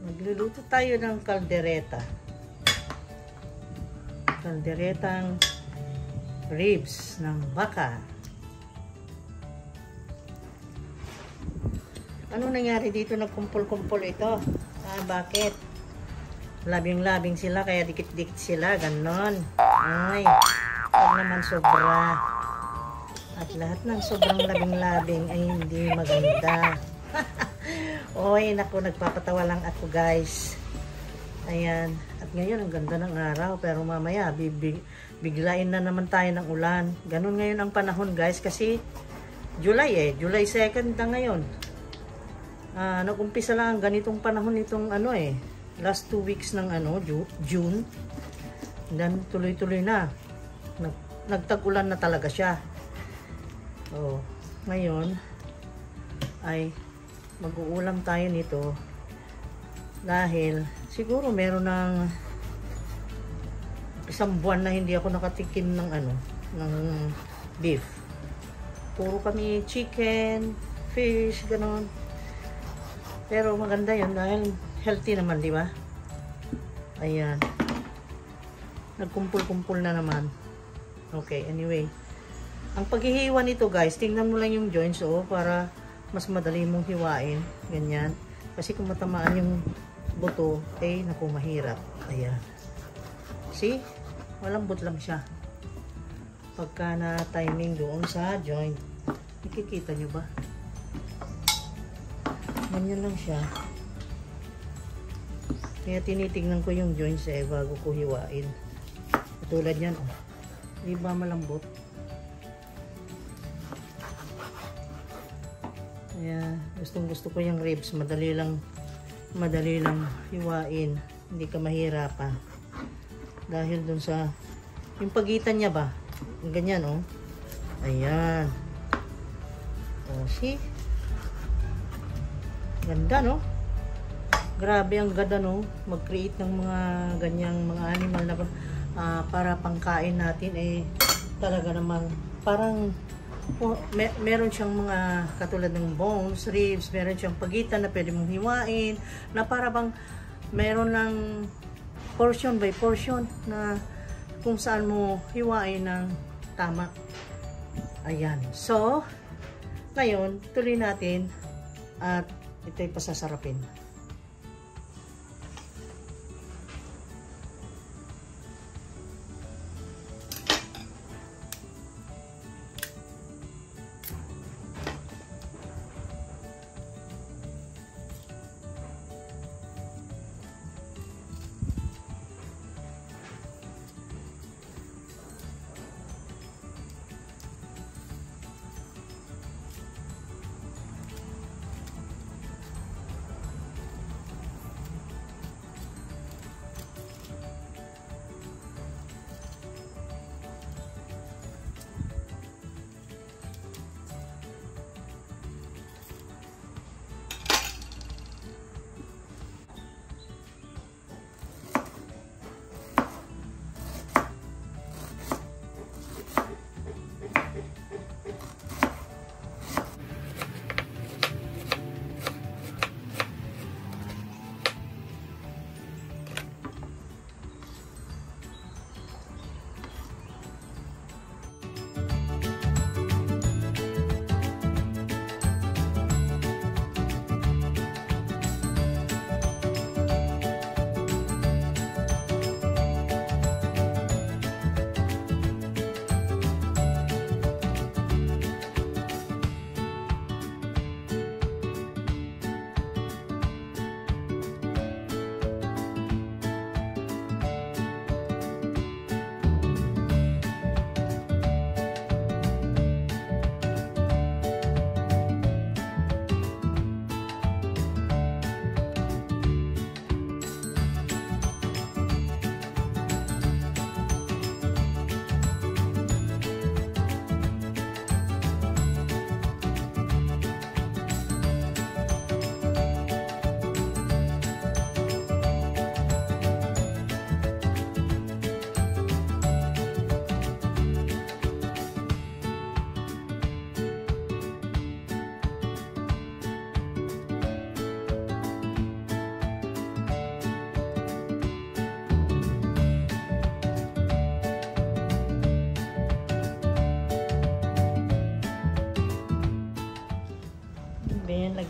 Magluluto tayo ng kaldereta. Kalderetang ribs ng baka. Ano nangyari dito? Nagkumpul-kumpul ito. Bakit? Labing-labing sila, kaya dikit-dikit sila. Ganon. Ay, huwag naman sobra. At lahat ng sobrang labing-labing ay hindi maganda. Oy, naku, nagpapatawa lang ako, guys. Ayan. At ngayon, ang ganda ng araw. Pero mamaya, biglain na naman tayo ng ulan. Ganon ngayon ang panahon, guys. Kasi, July July 2nd na ngayon. Nag-umpisa lang ang ganitong panahon nitong last 2 weeks ng June. Dan tuloy-tuloy na. Nagtag-ulan na talaga siya. Oh, ngayon ay mag-uulam tayo nito dahil siguro meron ng isang buwan na hindi ako nakatikim ng ng beef. Puro kami chicken, fish, ganon. Pero maganda 'yun dahil healthy naman, di ba? Ayan. Nagkumpul-kumpul na naman. Okay, anyway. Ang paghihiwa nito, guys, tingnan mo lang yung joints, para mas madali mong hiwain. Ganyan. Kasi kung matamaan yung buto, naku, mahirap. Ayan. See? Malambot lang siya. Pagka na timing doon sa joint. Nakikita nyo ba? Ganyan lang siya. Kaya tinitingnan ko yung joints bago ko hiwain. Tulad yan, di ba malambot? Kaya gustong-gusto ko yung ribs, madali lang hiwain, hindi ka mahirapan. Dahil dun sa yung pagitan niya ba? Ganyan, Ayan. See? Ganda, no? Grabe ang ganda, no? Mag-create ng mga ganyang mga animal na para pangkain natin talaga namang parang meron siyang mga katulad ng bones, ribs, meron siyang pagitan na pwede mong hiwain, na para bang meron ng portion by portion na kung saan mo hiwain ng tama. Ayan. So, ngayon, tuloy natin at ito'y pasasarapin.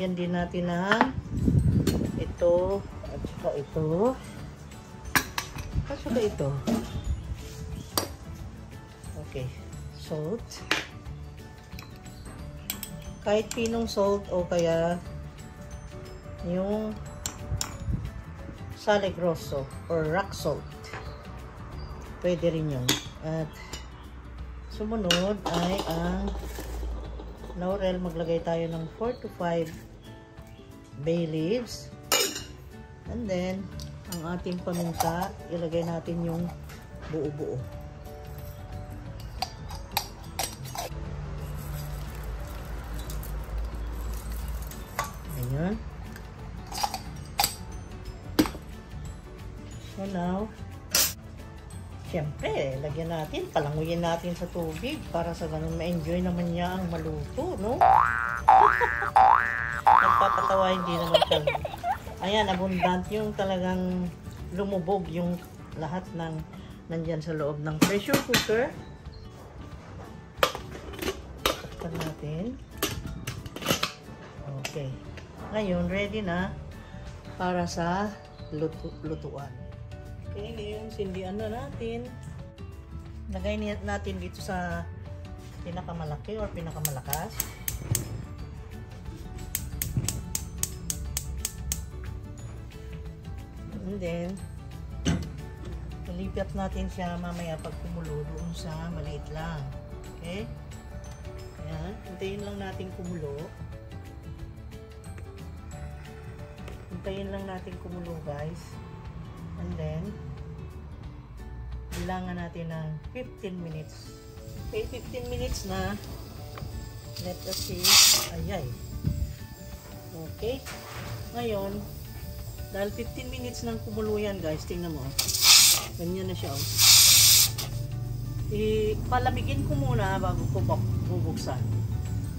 lagyan din natin ng ito at saka ito. At saka ito. Okay. Salt. Kahit pinong salt o kaya yung Sale Grosso or rock salt. Pwede rin yun. At sumunod ay ang laurel. Maglagay tayo ng 4 to 5 bay leaves. And then, ang ating paminta, ilagay natin yung buo-buo. Ayan. So now, siyempre, lagyan natin, palanguyin natin sa tubig para sa ganun ma-enjoy naman niya ang maluto, no? Nagpapatawa, hindi naman talaga. Ayan, abundant yung talagang lumubog yung lahat ng nandyan sa loob ng pressure cooker. Takpan natin. Okay. Ngayon, ready na para sa lutuan. Okay, ngayon sindihan na natin. Lagay natin dito sa pinakamalaki or pinakamalakas. And then, ilipat natin siya mamaya pag kumulo doon sa maliit lang. Okay? Ayan, hintayin lang natin kumulo. Hintayin lang natin kumulo, guys. And then, bilangan natin ng 15 minutes. Okay, 15 minutes na. Let us see. Ayay. Okay. Ngayon, dahil 15 minutes nang kumulo yan, guys, tingnan mo. Ganyan na siya. Palamigin ko muna bago ko bubuksan.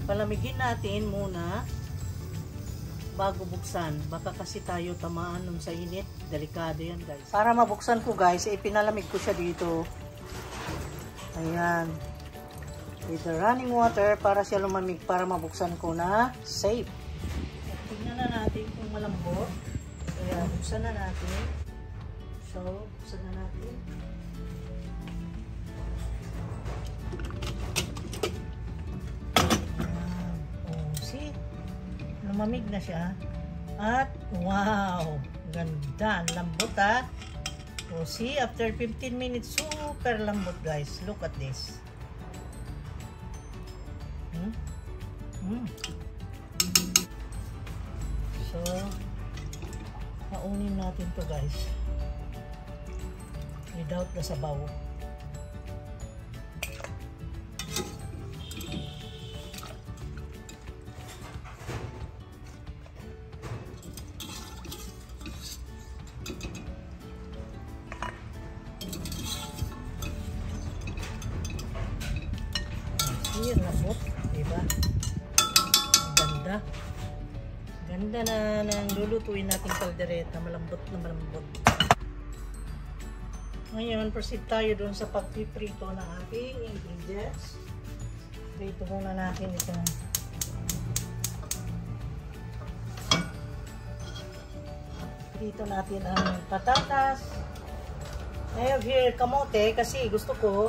Palamigin natin muna bago buksan. Baka kasi tayo tamaan nun sa init. Delikado yan, guys. Para mabuksan ko, guys, pinalamig ko siya dito. Ayan. With the running water para siya lumamig para mabuksan ko na safe. Tingnan na natin kung malambot. Kaya buksan na natin. So, buksan na natin. See? Lumamig na siya. At, wow! Ganda. Lambot, ha? So, see? After 15 minutes, super lambot, guys. Look at this. So, paunin natin to, guys. Without the sabaw. Here, lambot. Diba? Ganda. Ganda na nang lulutuin nating kaldereta. Malambot na malambot. Ngayon, proceed tayo dun sa pagpiprito ng ating ingredients. Prito muna natin ito. Prito natin ang patatas. I have here kamote kasi gusto ko.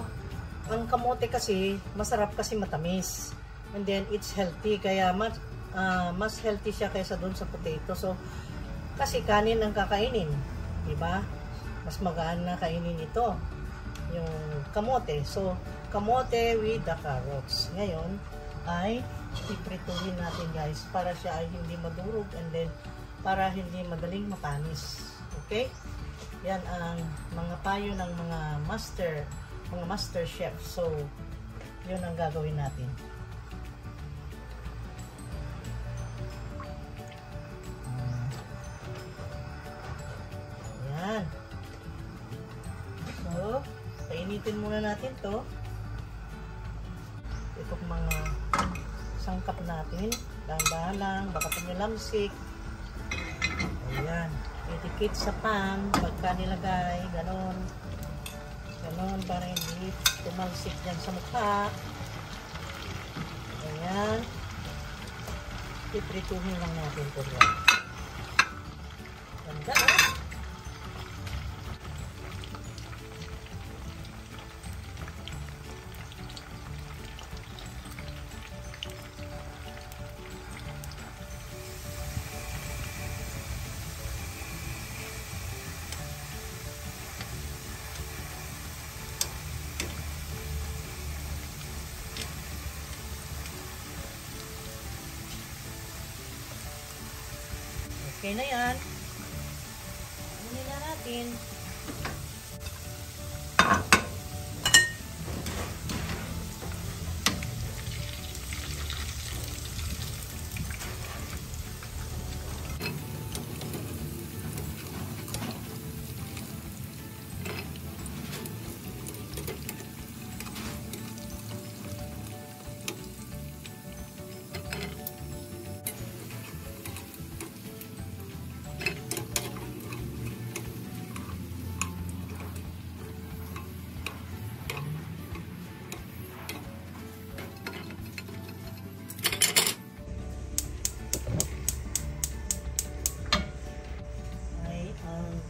Ang kamote kasi, masarap kasi matamis. And then, it's healthy. Kaya, mas healthy siya kaysa dun sa potato. So, kasi kanin ang kakainin. Diba? Mas magaan na kainin ito. Yung kamote. So, kamote with the carrots. Ngayon, ay iprituhin natin, guys. Para siya ay hindi madurog. And then, para hindi madaling mapanis. Okay? Yan ang mga payo ng mga master chef. So, yun ang gagawin natin. Yan. So, painitin muna natin to. Itong mga sangkap natin. Dahan-dahan lang. Baka tumilamsik. Ayan. Idikit sa pan. Pagka nilagay. Ganon. Ganon para hindi tumalsik dyan sa mukha. Ayan. Iprituhin lang natin ito. Ganda, oh. Okay na yan. Kunin na natin.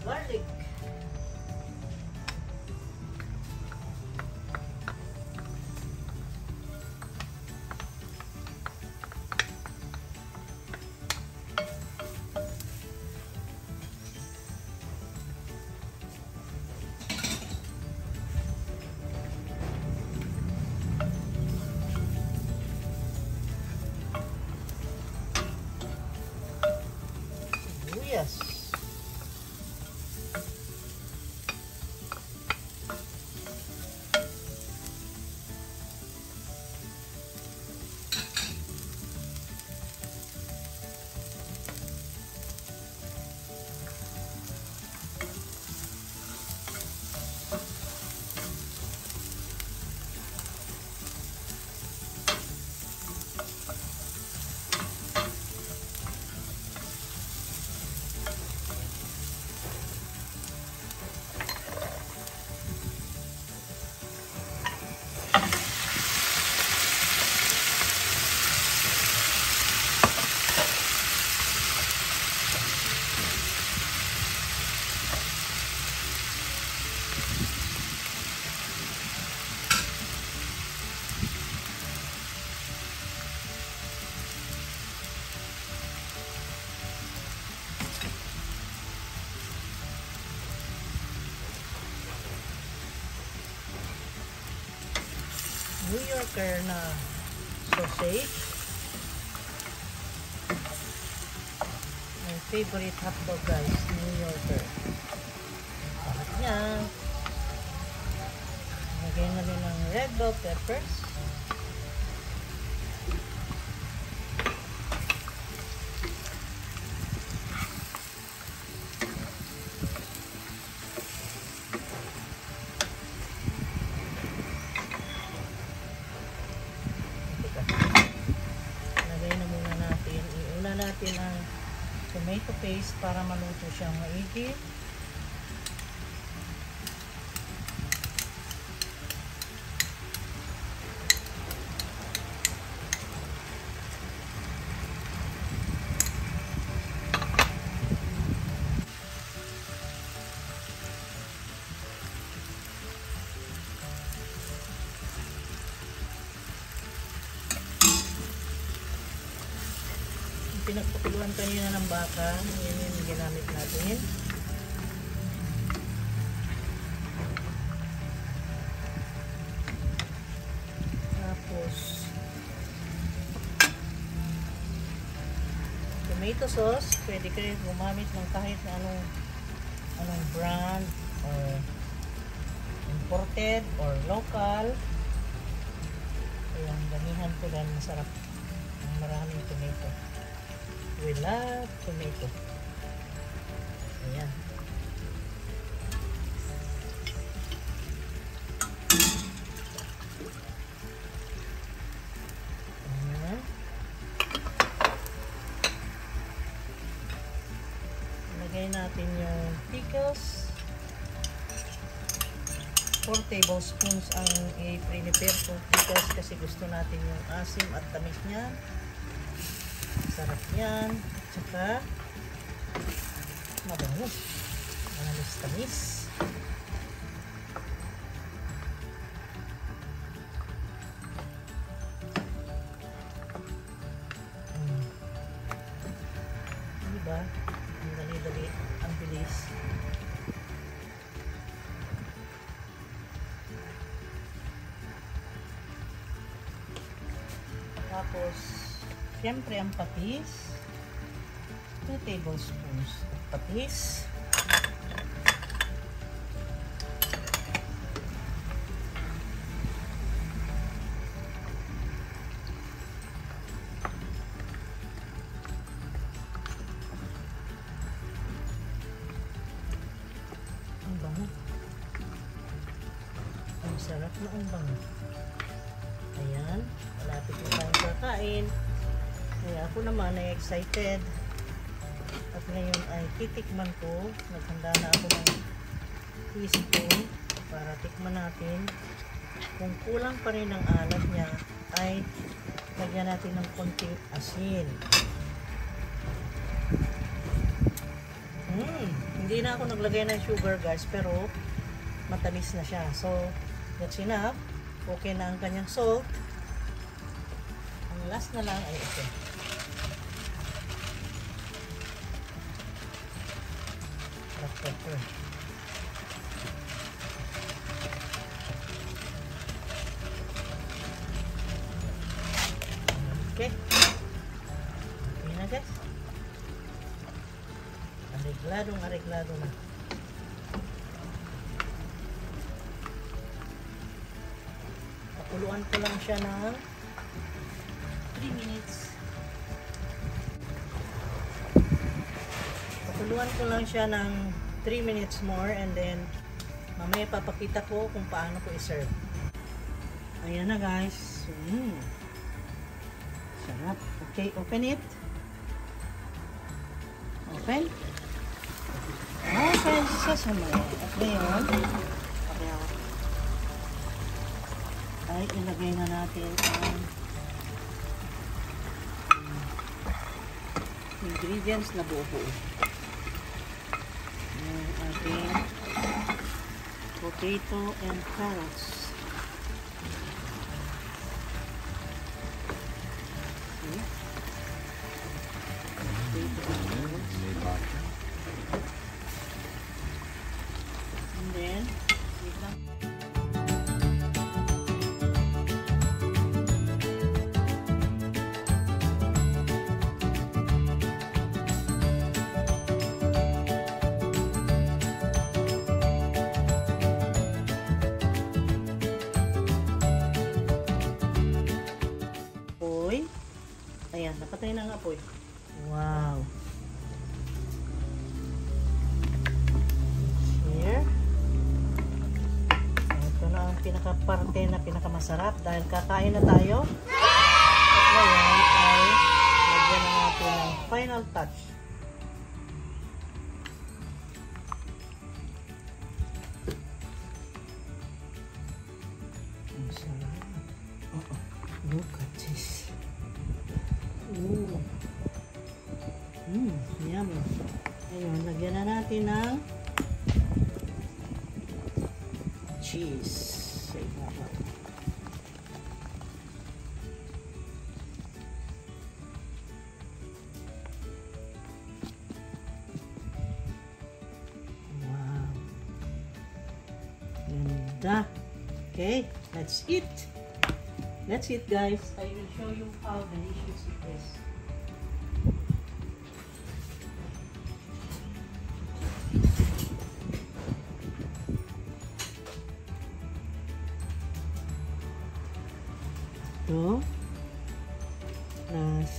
Garlic. Sibuyas. New Yorker na sausage. My favorite hotdog, guys, New Yorker. Bakit niya? Lagyan na rin ng red bell peppers. Natin ang tomato paste para maluto siyang maigi. Pinagpapuluan kanina ng baka, yun yung ginamit natin. Tapos tomato sauce, pwede kayo gumamit ng kahit na anong brand or imported or local. Ayan, damihan ko dahil masarap ang maraming tomato. We love tomato. Ayan. Ayan. Lagay natin yung pickles. 4 tablespoons ang i-prepare ko pickles kasi gusto natin yung asim at tamis niya. Sarap yan. Tsaka mabango. Manalis-tamis. Diba? Ang dali-dali. Ang bilis. Tapos, siyempre ang patis. 2 tablespoons of patis. Ang bango. Ang sarap na ang bango. Ayan. Malapit na tayong kakain. Kaya ako naman ay excited. At ngayon ay titikman ko. Naghanda na ako ng teaspoon para tikman natin. Kung kulang pa rin ang alat niya, ay lagyan natin ng konting asin. Hindi na ako naglagay ng sugar guys, pero matamis na siya. So, that's enough. Okay na ang kanyang salt. Ang last na lang ay ito. Black pepper. Okay. Okay na guys. Arigladong na. Pakuluan ko lang siya ng 3 minutes. Pakuluan ko lang siya ng 3 minutes more and then mamaya papakita ko kung paano ko i-serve. Ayan na guys. Sarap. Okay, open it. Open. Open sesame. At ngayon, ay ilagay na natin ang ingredients na buo-buo. Yung ating potato and carrots. And then, wait lang. Ayan, napatay na ang apoy. Wow. Here. Ito na ang pinaka-parte na pinakamasarap dahil kakain na tayo. At ngayon ay lagyan na natin ng final touch. Ang sarap. Look at this. Yummy. Ayun, lagyan na natin ng cheese sa ibabaw. Wow. Ganda. Okay, let's eat. Let's eat guys. I will show you how delicious it is. Ito plus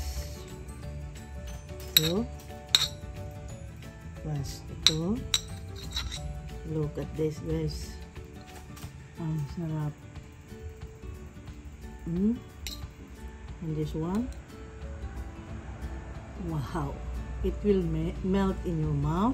ito plus ito. Look at this guys. Ang sarap. And this one, wow, it will melt in your mouth.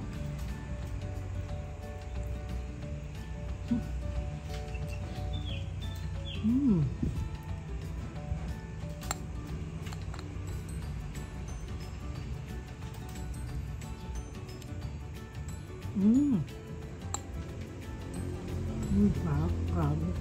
Grabe.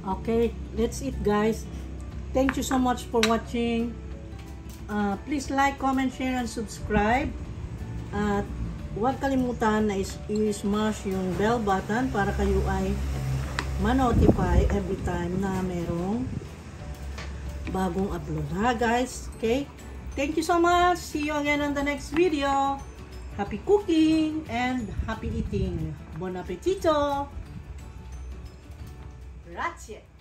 Okay, that's it guys. Thank you so much for watching. Please like, comment, share, and subscribe. At huwag kalimutan na i-smash yung bell button para kayo ay ma-notify every time na merong bagong upload. Ha guys? Okay? Thank you so much. See you again on the next video. Happy cooking and happy eating. Buon appetito! Grazie!